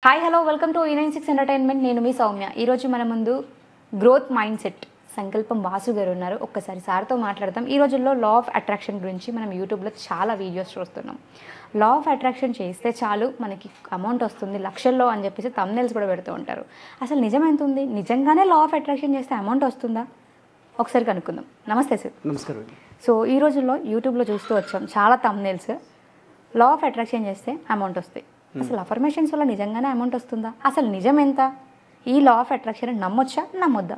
Hi hello welcome to E96 entertainment. నేను మీ సౌమ్య. ఈరోజు మన ముందు గ్రోత్ మైండ్ సెట్ సంకల్పం వాసు గారు ఉన్నారు. ఒక్కసారి సార్తో మాట్లాడతాం. ఈ రోజుల్లో లా ఆఫ్ అట్రాక్షన్ గురించి మనం యూట్యూబ్లో చాలా వీడియోస్ చూస్తున్నాం. లా ఆఫ్ అట్రాక్షన్ చేస్తే చాలు మనకి అమౌంట్ వస్తుంది లక్షల్లో అని చెప్పేసి థంబ్నెయిల్స్ కూడా పెడుతూ ఉంటారు. అసలు నిజం ఎంత ఉంది? నిజంగానే లా ఆఫ్ అట్రాక్షన్ చేస్తే అమౌంట్ వస్తుందా? ఒకసారి కనుక్కుందాం. నమస్తే సార్. నమస్కారం. సో ఈ రోజుల్లో యూట్యూబ్లో చూస్తూ వచ్చాం చాలా థంబ్నెయిల్స్. లా ఆఫ్ అట్రాక్షన్ చేస్తే అమౌంట్ వస్తాయి. అసలు అఫర్మేషన్స్ వల్ల నిజంగానే అమౌంట్ వస్తుందా? అసలు నిజం ఎంత? ఈ లా ఆఫ్ అట్రాక్షన్ నమ్మొచ్చా నమ్మొద్దా?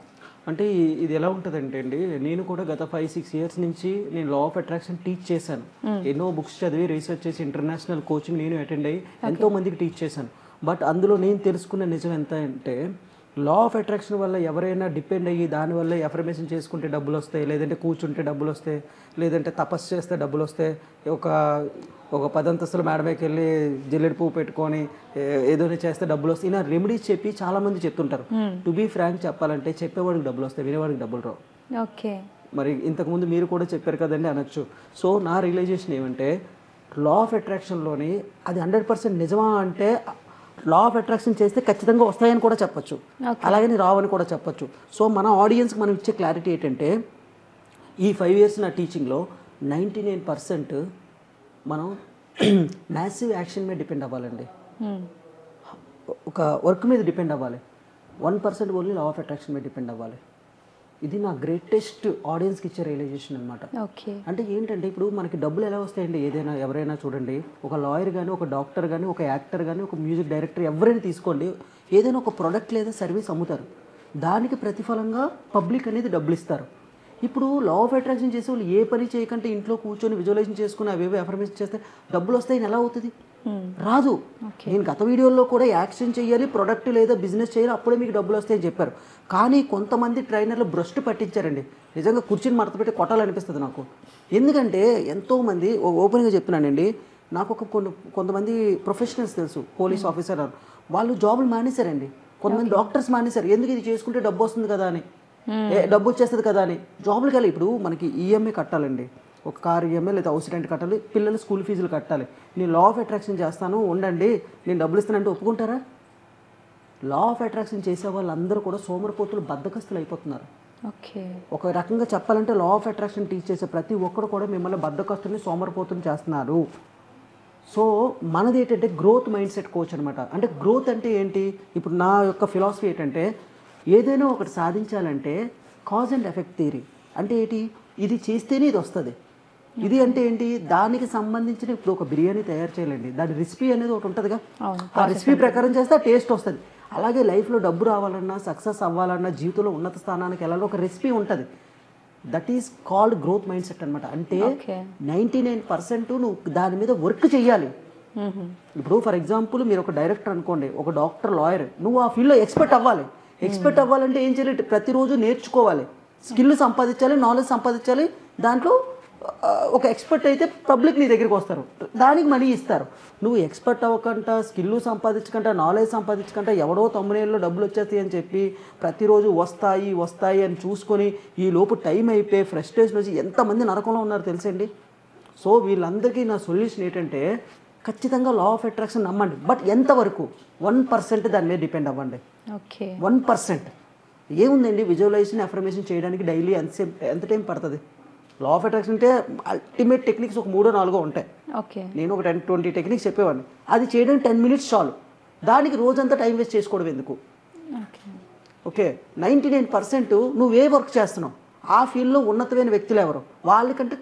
అంటే ఇది ఎలా ఉంటుందంటే అండి, నేను కూడా గత 5-6 ఇయర్స్ నుంచి నేను లా ఆఫ్ అట్రాక్షన్ టీచ్ చేశాను. ఎన్నో బుక్స్ చదివి రీసెర్చ్ చేసి ఇంటర్నేషనల్ కోచింగ్ నేను అటెండ్ అయ్యి ఎంతో మందికి టీచ్ చేశాను. బట్ అందులో నేను తెలుసుకున్న నిజం ఎంత అంటే, లా ఆఫ్ అట్రాక్షన్ వల్ల ఎవరైనా డిపెండ్ అయ్యి దానివల్ల ఎఫర్మేషన్ చేసుకుంటే డబ్బులు వస్తాయి, లేదంటే కూర్చుంటే డబ్బులు వస్తాయి, లేదంటే తపస్సు చేస్తే డబ్బులు వస్తాయి, ఒక 10 అంతస్తుల మేడమేకి వెళ్ళి జిల్లెడు పువ్వు పెట్టుకొని ఏదైనా చేస్తే డబ్బులు వస్తాయి. ఇలా రెమెడీస్ చెప్పి చాలా మంది చెప్తుంటారు. టు బీ ఫ్రాంక్ చెప్పాలంటే చెప్పేవాడికి డబ్బులు వస్తాయి, వినేవాడికి డబ్బులు రావు. ఓకే, మరి ఇంతకుముందు మీరు కూడా చెప్పారు కదండి అనొచ్చు. సో నా రియలైజేషన్ ఏమంటే, లా ఆఫ్ అట్రాక్షన్లోని అది 100% నిజమా అంటే, లా ఆఫ్ అట్రాక్షన్ చేస్తే ఖచ్చితంగా వస్తాయని కూడా చెప్పచ్చు, అలాగని రావని కూడా చెప్పచ్చు. సో మన ఆడియన్స్కి మనం ఇచ్చే క్లారిటీ ఏంటంటే, ఈ 5 ఇయర్స్ నా టీచింగ్లో 99% మనం మ్యాసివ్ యాక్షన్ మీద డిపెండ్ అవ్వాలండి. ఒక వర్క్ మీద డిపెండ్ అవ్వాలి. 1% ఓన్లీ లా ఆఫ్ అట్రాక్షన్ మీద డిపెండ్ అవ్వాలి. ఇది నా గ్రేటెస్ట్ ఆడియన్స్కి ఇచ్చే రియలైజేషన్ అనమాట. అంటే ఏంటంటే, ఇప్పుడు మనకి డబ్బులు ఎలా వస్తాయండి? ఎవరైనా చూడండి, ఒక లాయర్ కానీ, ఒక డాక్టర్ కానీ, ఒక యాక్టర్ కానీ, ఒక మ్యూజిక్ డైరెక్టర్ ఎవరైనా తీసుకోండి, ఏదైనా ఒక ప్రోడక్ట్ లేదా సర్వీస్ అమ్ముతారు. దానికి ప్రతిఫలంగా పబ్లిక్ అనేది డబ్బులు ఇస్తారు. ఇప్పుడు లా ఆఫ్ అట్రాక్షన్ చేసే వాళ్ళు ఏ పని చేయకంటే ఇంట్లో కూర్చొని విజువలైజేషన్ చేసుకుని అవేవో ఎఫర్మేషన్ చేస్తే డబ్బులు వస్తాయని ఎలా అవుతుంది? రాదు. నేను గత వీడియోలో కూడా యాక్షన్ చేయాలి, ప్రొడక్ట్ లేదా బిజినెస్ చేయాలి, అప్పుడే మీకు డబ్బులు వస్తాయని చెప్పారు. కానీ కొంతమంది ట్రైనర్లు భ్రష్టు పట్టించారండి. నిజంగా కుర్చీని మడత పెట్టి కొట్టాలనిపిస్తుంది నాకు. ఎందుకంటే ఎంతోమంది, ఓపెన్గా చెప్తున్నానండి, నాకు కొంతమంది ప్రొఫెషనల్స్ తెలుసు, పోలీస్ ఆఫీసర్, వాళ్ళు జాబులు మానేశారండి. కొంతమంది డాక్టర్స్ మానేశారు. ఎందుకు? ఇది చేసుకుంటే డబ్బు వస్తుంది కదా అని, డబ్బు వచ్చేస్తుంది కదా అని జాబులకి వెళ్ళి. ఇప్పుడు మనకి ఈఎంఐ కట్టాలండి, ఒక కార్ ఈఎంఐ లేదా హౌస్ రెంట్ కట్టాలి, పిల్లల స్కూల్ ఫీజులు కట్టాలి. నేను లా ఆఫ్ అట్రాక్షన్ చేస్తాను, ఉండండి నేను డబ్బులు ఇస్తానంటే ఒప్పుకుంటారా? లా ఆఫ్ అట్రాక్షన్ చేసే వాళ్ళందరూ కూడా సోమరిపోతులు, బద్ధకస్తులు అయిపోతున్నారు. ఒక రకంగా చెప్పాలంటే లా ఆఫ్ అట్రాక్షన్ టీచ్ చేసే ప్రతి ఒక్కరు కూడా మిమ్మల్ని బద్ధకస్తుల్ని, సోమరిపోతులు చేస్తున్నారు. సో మనది ఏంటంటే గ్రోత్ మైండ్ సెట్ కోచ్ అనమాట. అంటే గ్రోత్ అంటే ఏంటి? ఇప్పుడు నా యొక్క ఫిలాసఫీ ఏంటంటే, ఏదైనా ఒకటి సాధించాలంటే కాజ్ అండ్ ఎఫెక్ట్ థియరీ అంటే ఏంటి? ఇది చేస్తేనే ఇది వస్తుంది. ఇది అంటే ఏంటి? దానికి సంబంధించిన, ఇప్పుడు ఒక బిర్యానీ తయారు చేయాలండి, దాని రెసిపీ అనేది ఒకటి ఉంటుందిగా, ఆ రెసిపీ ప్రకారం చేస్తే ఆ టేస్ట్ వస్తుంది. అలాగే లైఫ్లో డబ్బు రావాలన్నా, సక్సెస్ అవ్వాలన్నా, జీవితంలో ఉన్నత స్థానానికి వెళ్ళాలన్నా ఒక రెసిపీ ఉంటుంది. That is called growth mind set అనమాట. అంటే 99% నువ్వు దాని మీద వర్క్ చేయాలి. ఇప్పుడు ఫర్ ఎగ్జాంపుల్ మీరు ఒక డైరెక్టర్ అనుకోండి, ఒక డాక్టర్, లాయర్, నువ్వు ఆ ఫీల్డ్లో ఎక్స్పర్ట్ అవ్వాలి. ఎక్స్పర్ట్ అవ్వాలంటే ఏం చేయాలి? ప్రతిరోజు నేర్చుకోవాలి, స్కిల్ సంపాదించాలి, నాలెడ్జ్ సంపాదించాలి. దాంట్లో ఒక ఎక్స్పర్ట్ అయితే పబ్లిక్ నీ దగ్గరికి వస్తారు, దానికి మనీ ఇస్తారు. నువ్వు ఎక్స్పర్ట్ అవ్వకుండా, స్కిల్ సంపాదించకుండా, నాలెడ్జ్ సంపాదించకుండా, ఎవడో తమ్మునేళ్ళలో డబ్బులు వచ్చేస్తాయి అని చెప్పి ప్రతిరోజు వస్తాయి అని చూసుకొని ఈ లోపు టైం అయిపోయి ఫ్రస్ట్రేషన్ వచ్చి ఎంతమంది నరకంలో ఉన్నారు తెలుసండి. సో వీళ్ళందరికీ నా సొల్యూషన్ ఏంటంటే, ఖచ్చితంగా లా ఆఫ్ అట్రాక్షన్ నమ్మండి. బట్ ఎంతవరకు? 1% దాని మీద డిపెండ్ అవ్వండి. 1% ఏముందండి? విజువలైజేషన్, అఫర్మేషన్ చేయడానికి డైలీ ఎంత టైం పడుతుంది? లా ఆఫ్ అట్రాక్షన్ అంటే అల్టిమేట్ టెక్నిక్స్ ఒక 3-4 ఉంటాయి. నేను ఒక 10-20 టెక్నిక్స్ చెప్పేవాడిని. అది చేయడానికి 10 minutes చాలు. దానికి రోజంతా టైం వేస్ట్ చేసుకోవడం ఎందుకు? ఓకే, 99% నువ్వు ఏ వర్క్ చేస్తున్నావు, ఆ ఫీల్డ్లో ఉన్నతమైన వ్యక్తులు ఎవరు, వాళ్ళకంటే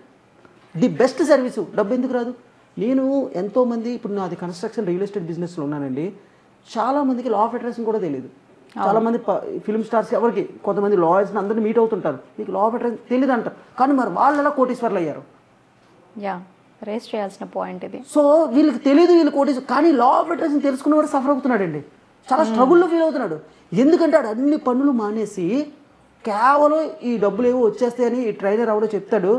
ది బెస్ట్ సర్వీసు, డబ్బు ఎందుకు రాదు? నేను ఎంతోమంది, ఇప్పుడు నాది కన్స్ట్రక్షన్ రియల్ ఎస్టేట్ బిజినెస్లో ఉన్నానండి, చాలామందికి లా ఆఫ్ అట్రాక్షన్ కూడా తెలియదు. చాలామంది ఫిల్మ్ స్టార్స్ ఎవరికి, కొంతమంది లాయర్స్ని అందరినీ మీట్ అవుతుంటారు, మీకు లా ఆఫ్ అట్రాక్షన్ తెలియదు అంటారు. కానీ మరి వాళ్ళు ఎలా కోటీశ్వర్లు అయ్యారు? రేస్ చేయాల్సిన పాయింట్ ఇది. సో వీళ్ళకి తెలియదు, వీళ్ళు కోటీశ్వర్. కానీ లా ఆఫ్ అట్రాక్షన్ తెలుసుకున్నవాడు సఫర్ అవుతున్నాడండి, చాలా స్ట్రగుల్లో ఫీల్ అవుతున్నాడు. ఎందుకంటే ఆడు అన్ని పనులు మానేసి కేవలం ఈ డబ్బులు ఏవో వచ్చేస్తాయని ఈ ట్రైనర్ ఎవడో చెప్తాడు,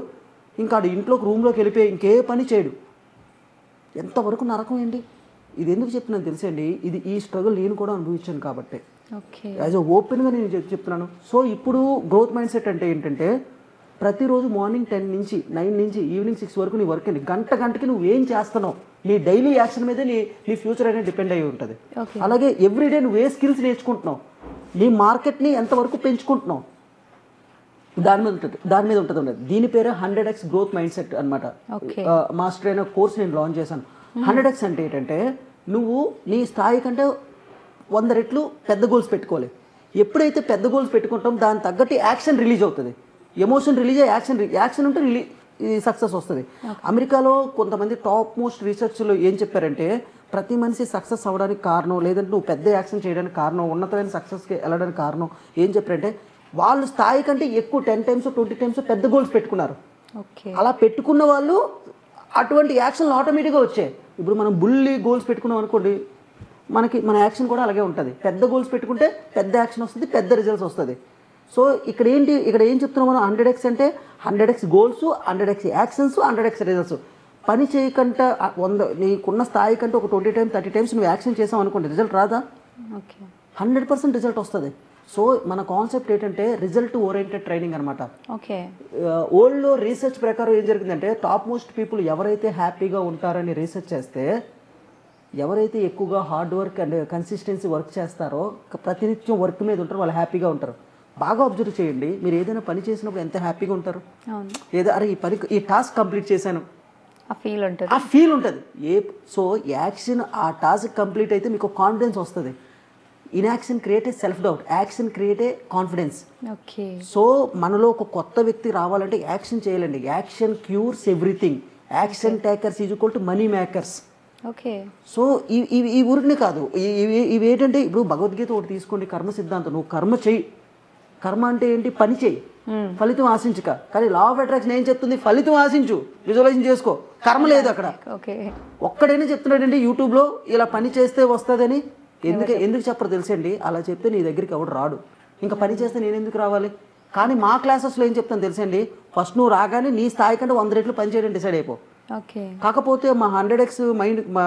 ఇంకా ఆడు ఇంట్లోకి రూమ్లోకి వెళ్ళిపోయి ఇంకే పని చేయడు. ఎంతవరకు నరకం అండి. ఇది ఎందుకు చెప్తున్నాను తెలుసండి, ఈ స్ట్రగుల్ నేను కూడా అనుభవించాను కాబట్టి యాజ్ ఓపెన్గా నేను చెప్తున్నాను. సో ఇప్పుడు గ్రోత్ మైండ్ సెట్ అంటే ఏంటంటే, ప్రతిరోజు మార్నింగ్ 10 నుంచి 9 నుంచి ఈవినింగ్ 6 వరకు నీ వర్క్ అండి. గంటకి నువ్వు ఏం చేస్తున్నావు, నీ డైలీ యాక్షన్ మీదే నీ ఫ్యూచర్ అనేది డిపెండ్ అయ్యి ఉంటుంది. అలాగే ఎవ్రీడే నువ్వు ఏ స్కిల్స్ నేర్చుకుంటున్నావు, నీ మార్కెట్ని ఎంతవరకు పెంచుకుంటున్నావు, దాని మీద ఉంటుంది. దీని పేరే 100x గ్రోత్ మైండ్ సెట్ అనమాట. మాస్టర్ అయిన కోర్స్ నేను లాంచ్ చేశాను. 100x అంటే ఏంటంటే నువ్వు నీ స్థాయి కంటే 100 రెట్లు పెద్ద గోల్స్ పెట్టుకోవాలి. ఎప్పుడైతే పెద్ద గోల్స్ పెట్టుకుంటాం దాని తగ్గట్టు యాక్షన్ రిలీజ్ అవుతుంది. ఎమోషన్ రిలీజ్ అయ్యి యాక్షన్ ఉంటే సక్సెస్ వస్తుంది. అమెరికాలో కొంతమంది టాప్ మోస్ట్ రీసెర్చ్లో ఏం చెప్పారంటే ప్రతి మనిషి సక్సెస్ అవ్వడానికి కారణం, లేదంటే నువ్వు పెద్ద యాక్షన్ చేయడానికి కారణం, ఉన్నతమైన సక్సెస్కి వెళ్ళడానికి కారణం ఏం చెప్పారంటే వాళ్ళు స్థాయి కంటే ఎక్కువ 10 times 20 times పెద్ద గోల్స్ పెట్టుకున్నారు. అలా పెట్టుకున్న వాళ్ళు అటువంటి యాక్షన్లు ఆటోమేటిక్గా వచ్చాయి. ఇప్పుడు మనం బుల్లి గోల్స్ పెట్టుకున్నాం అనుకోండి, మన యాక్షన్ కూడా అలాగే ఉంటుంది. పెద్ద గోల్స్ పెట్టుకుంటే పెద్ద యాక్షన్ వస్తుంది, పెద్ద రిజల్ట్స్ వస్తుంది. సో ఇక్కడ ఏం చెప్తున్నాం మనం, 100x అంటే 100x goals, 100x actions, 100x results. పని చేయకుండా 100 నీకున్న స్థాయి కంటే ఒక 20 times 30 times నువ్వు యాక్షన్ చేసావు అనుకోండి, రిజల్ట్ రాదా? 100% రిజల్ట్ వస్తుంది. సో మన కాన్సెప్ట్ ఏంటంటే రిజల్ట్ ఓరియంటెడ్ ట్రైనింగ్ అనమాట. ఓల్డ్లో రీసెర్చ్ ప్రకారం ఏం జరిగిందంటే టాప్ మోస్ట్ పీపుల్ ఎవరైతే హ్యాపీగా ఉంటారని రీసెర్చ్ చేస్తే, ఎవరైతే ఎక్కువగా hard work and consistency work చేస్తారో, ప్రతినిత్యం వర్క్ మీద ఉంటారో వాళ్ళు హ్యాపీగా ఉంటారు. బాగా అబ్జర్వ్ చేయండి, మీరు ఏదైనా పని చేసినప్పుడు ఎంత హ్యాపీగా ఉంటారు. ఏదో అరే ఈ టాస్క్ కంప్లీట్ చేశాను ఆ ఫీల్ ఉంటుంది. సో యాక్షన్ ఆ టాస్క్ కంప్లీట్ అయితే మీకు కాన్ఫిడెన్స్ వస్తుంది. Inaction create a self doubt, action create a confidence. So మనలో ఒక కొత్త వ్యక్తి రావాలంటే యాక్షన్ చేయాలండి. Action cures everything. Action takers is equal to money makers. So ఈ ఊరికి కాదు, ఇవి ఏంటంటే ఇప్పుడు భగవద్గీత ఒకటి తీసుకోండి, కర్మ సిద్ధాంతం. నువ్వు కర్మ చెయ్యి. కర్మ అంటే ఏంటి? పని చేయి, ఫలితం ఆశించక. కానీ లా ఆఫ్ అట్రాక్షన్ ఏం చెప్తుంది? ఫలితం ఆశించు, విజువలైజేషన్ చేసుకో. కర్మ లేదు అక్కడ. ఒక్కడైనా చెప్తున్నాడండి యూట్యూబ్లో ఇలా పని చేస్తే వస్తుందని. ఎందుకు చెప్పరు తెలుసండి? అలా చెప్తే నీ దగ్గరికి ఎవడు రాడు. ఇంకా పని చేస్తే నేను ఎందుకు రావాలి? కానీ మా క్లాసెస్లో ఏం చెప్తాను తెలుసండి, ఫస్ట్ నువ్వు రాగానే నీ స్థాయి కంటే 100 రెట్లు పని చేయడం డిసైడ్ అయిపో. కాకపోతే మా 100x మైండ్, మా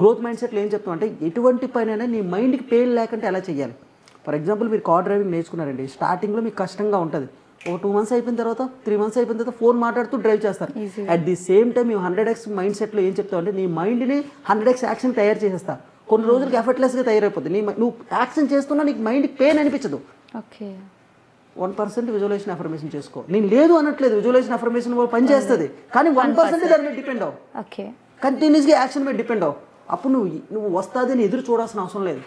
గ్రోత్ మైండ్ సెట్లో ఏం చెప్తాం అంటే ఎటువంటి పని అయినా నీ మైండ్కి పెయిన్ లేకుంటే ఎలా చేయాలి. ఫర్ ఎగ్జాంపుల్ మీరు కార్ డ్రైవింగ్ నేర్చుకున్నారండి, స్టార్టింగ్లో మీకు కష్టంగా ఉంటుంది. ఒక 2 months అయిపోయిన తర్వాత 3 months అయిపోయిన తర్వాత ఫోన్ మాట్లాడుతూ డ్రైవ్ చేస్తారు. అట్ ది సేమ్ టైం మేము 100x మైండ్ సెట్లో ఏం చెప్తాం అంటే నీ మైండ్ని 100x యాక్షన్ తయారు చేసేస్తా. కొన్ని రోజులకి ఎఫర్ట్లెస్గా తయారైపోతుంది. నువ్వు యాక్షన్ చేస్తున్నా నీకు మైండ్కి పెయిన్ అనిపించదు. 1% విజువలైజేషన్ అఫర్మేషన్ చేసుకో. నేను లేదు అనట్లేదు, విజువలైజేషన్ అఫర్మేషన్ పని చేస్తుంది, కానీ 1% దాని మీద డిపెండ్ అవ్వు. కంటిన్యూస్గా యాక్షన్ మీద డిపెండ్ అవ్వు. అప్పుడు నువ్వు వస్తాదని ఎదురు చూడాల్సిన అవసరం లేదు.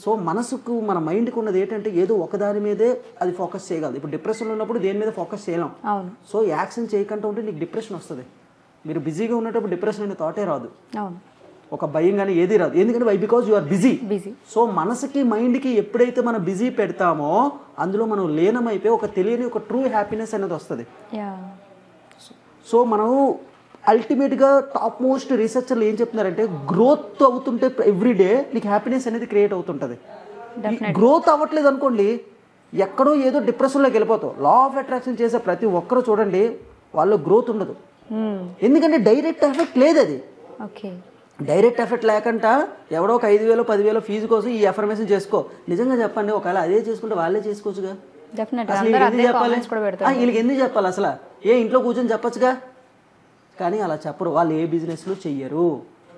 సో మనసుకు, మన మైండ్కి ఉన్నది ఏంటంటే ఏదో ఒకదాని మీదే అది ఫోకస్ చేయగలదు. ఇప్పుడు డిప్రెషన్లో ఉన్నప్పుడు దేని మీద ఫోకస్ చేయలేం. సో యాక్షన్ చేయకుండా ఉంటే నీకు డిప్రెషన్ వస్తుంది. మీరు బిజీగా ఉన్నప్పుడు డిప్రెషన్ అనే థాటే రాదు, ఒక భయం కానీ ఏది రాదు. ఎందుకంటే because you are busy. So మనసుకి మైండ్కి ఎప్పుడైతే మనం బిజీ పెడతామో అందులో మనం లీనమైపోయి ఒక తెలియని ఒక ట్రూ హ్యాపీనెస్ అనేది వస్తుంది. సో మనం అల్టిమేట్గా టాప్ మోస్ట్ రీసెర్చర్లు ఏం చెప్తున్నారంటే గ్రోత్ అవుతుంటే ఎవ్రీడే నీకు హ్యాపీనెస్ అనేది క్రియేట్ అవుతుంటుంది. గ్రోత్ అవ్వట్లేదు అనుకోండి, ఎక్కడో ఏదో డిప్రెషన్లోకి వెళ్ళిపోతావు. లా ఆఫ్ అట్రాక్షన్ చేసే ప్రతి ఒక్కరు చూడండి వాళ్ళు గ్రోత్ ఉండదు. ఎందుకంటే డైరెక్ట్ ఎఫెక్ట్ లేదు. అది డైరెక్ట్ ఎఫెక్ట్ లేకుండా ఎవడో ఒక 5,000 10,000 ఫీజు కోసం ఈ అఫర్మేషన్ చేసుకో. నిజంగా చెప్పండి, ఒకవేళ అదే చేసుకుంటే వాళ్ళే చేసుకోవచ్చుగా. వీళ్ళకి ఎందుకు చెప్పాలి అసలు? ఇంట్లో కూర్చొని చెప్పచ్చుగా. కానీ అలా చెప్పరు. వాళ్ళు ఏ బిజినెస్లు చెయ్యరు,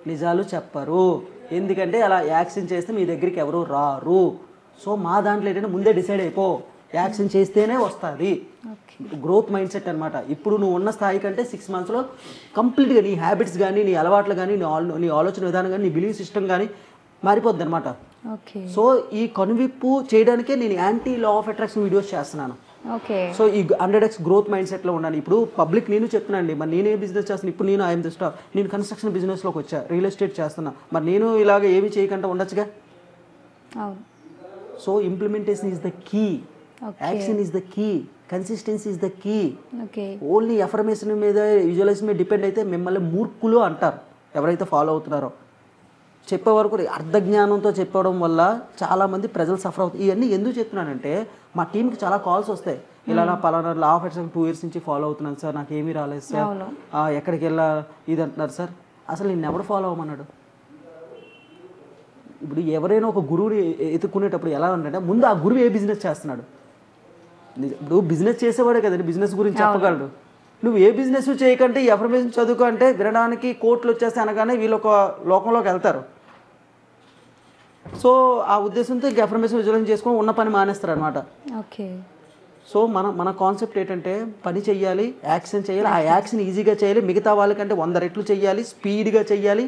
నిజాలు చెప్పరు. ఎందుకంటే అలా యాక్షన్ చేస్తే మీ దగ్గరికి ఎవరు రారు. సో మా దాంట్లో ఏంటంటే ముందే డిసైడ్ అయిపో, యాక్షన్ చేస్తేనే వస్తుంది. గ్రోత్ మైండ్ సెట్ అనమాట. ఇప్పుడు నువ్వు ఉన్న స్థాయి కంటే 6 monthsలో కంప్లీట్గా నీ హ్యాబిట్స్ కానీ, నీ అలవాట్లు కానీ, నీ ఆలోచన విధానం కానీ, నీ బిలీఫ్ సిస్టమ్ కానీ మారిపోద్ది అనమాట. సో ఈ కనువిప్పు చేయడానికే నేను anti law of attraction videos చేస్తున్నాను. సో ఈ 100x గ్రోత్ మైండ్ సెట్లో ఉన్నాను. ఇప్పుడు పబ్లిక్ నేను చెప్తున్నానండి, మరి నేనే బిజినెస్ చేస్తాను. ఇప్పుడు నేను ఐఎమ్ ద స్టార్, నేను కన్స్ట్రక్షన్ బిజినెస్లోకి వచ్చా, రియల్ ఎస్టేట్ చేస్తున్నా. మరి నేను ఇలాగ ఏమి చేయకుండా ఉండొచ్చుగా. So implementation is the key, action is the key, consistency is the key. Only affirmation మీద, విజువలైజేషన్ మీద డిపెండ్ అయితే మిమ్మల్ని మూర్ఖులు అంటారు ఎవరైతే ఫాలో అవుతున్నారో. చెప్పే వరకు అర్ధజ్ఞానంతో చెప్పడం వల్ల చాలామంది ప్రజలు సఫర్ అవుతారు. ఇవన్నీ ఎందుకు చెప్తున్నానంటే మా టీంకి చాలా కాల్స్ వస్తాయి, ఇలా నా పలానా లా ఆఫ్ అట్రాక్షన్ 2 years నుంచి ఫాలో అవుతున్నాను సార్, నాకు ఏమీ రాలేదు సార్, ఎక్కడికి వెళ్ళా ఇది అంటున్నారు సార్. అసలు నేను ఎవడు ఫాలో అవ్వమన్నాడు? ఇప్పుడు ఎవరైనా ఒక గురువుని ఎత్తుక్కునేటప్పుడు ఎలా ఉందంటే ముందు ఆ గురువు ఏ బిజినెస్ చేస్తున్నాడు, ఇప్పుడు బిజినెస్ చేసేవాడే కదండి బిజినెస్ గురించి చెప్పగలడు. నువ్వు ఏ బిజినెస్ చేయకంటే ఈ అఫర్మేషన్ చదువుకో అంటే వినడానికి కోట్లు వచ్చేస్తే అనగానే వీళ్ళు ఒక లోకంలోకి వెళ్తారు. సో ఆ ఉద్దేశంతో ఇంక అఫర్మేషన్ విజువలైజ్ చేసుకొని ఉన్న పని మానేస్తారు అనమాట. ఓకే. సో మన కాన్సెప్ట్ ఏంటంటే పని చెయ్యాలి, యాక్షన్ చేయాలి, ఆ యాక్షన్ ఈజీగా చేయాలి, మిగతా వాళ్ళకంటే 100 రెట్లు చేయాలి, స్పీడ్గా చేయాలి.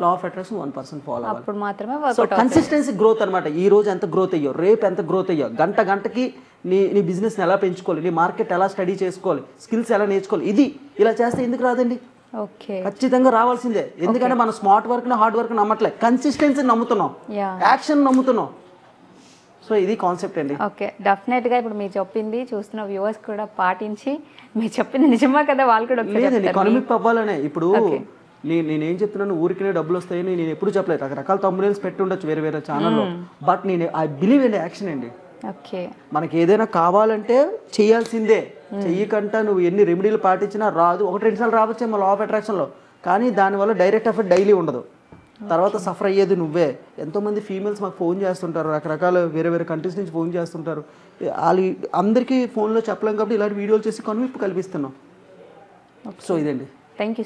లా ఆఫ్ అట్రాక్షన్ 1% ఫాలో అవ్వాలి. అప్పుడు మాత్రమే సో కన్సిస్టెన్సీ గ్రోత్ అనమాట. ఈ రోజు ఎంత గ్రోత్ అయ్యో, రేపు ఎంత గ్రోత్ అయ్యో, గంటకి నీ బిజినెస్ని ఎలా పెంచుకోవాలి, నీ మార్కెట్ ఎలా స్టడీ చేసుకోవాలి, స్కిల్స్ ఎలా నేర్చుకోవాలి, ఇది ఇలా చేస్తే ఎందుకు రాదండి? ఓకే. ఖచ్చితంగా రావాల్సిందే. ఎందుకంటే మనం స్మార్ట్ వర్క్ హార్డ్ వర్క్ నమ్మట్లే, కన్సిస్టెన్సీ నమ్ముతున్నాం, యాక్షన్ నమ్ముతున్నాం. సో ఇది కాన్సెప్ట్ అండి. ఓకే, డెఫినెట్గా ఇప్పుడు మీరు చెప్పింది చూస్తున్న వ్యూవర్స్ కూడా పాటించి మీరు చెప్పింది నిజమా కదా వాళ్ళు కూడా లేదండి ఎకానమిక్ అవ్వాలనే. ఇప్పుడు నేనేం చెప్తున్నాను, ఊరికినే డబ్బులు వస్తాయని నేను ఎప్పుడు చెప్పలేదు. రకరకాల తమ్మునేల్స్ పెట్టి ఉండొచ్చు వేరే వేరే ఛానల్లో, బట్ నేను ఐ బిలీవ్ ఇన్ యాక్షన్ అండి. ఓకే. మనకి ఏదైనా కావాలంటే చేయాల్సిందే. చెయ్యకంటా నువ్వు ఎన్ని రెమెడీలు పాటించినా రాదు. 1-2 సార్లు రావచ్చేమో లా ఆఫ్ అట్రాక్షన్లో, కానీ దానివల్ల డైరెక్ట్ ఎఫెక్ట్ డైలీ ఉండదు. తర్వాత సఫర్ అయ్యేది నువ్వే. ఎంతోమంది ఫీమేల్స్ మాకు ఫోన్ చేస్తుంటారు, రకరకాల వేరే వేరే కంట్రీస్ నుంచి ఫోన్ చేస్తుంటారు. వాళ్ళు అందరికీ ఫోన్లో చెప్పలేం కాబట్టి ఇలాంటి వీడియోలు చేసి కనువిప్పు కల్పిస్తున్నాం. సో ఇదండి. Thank you.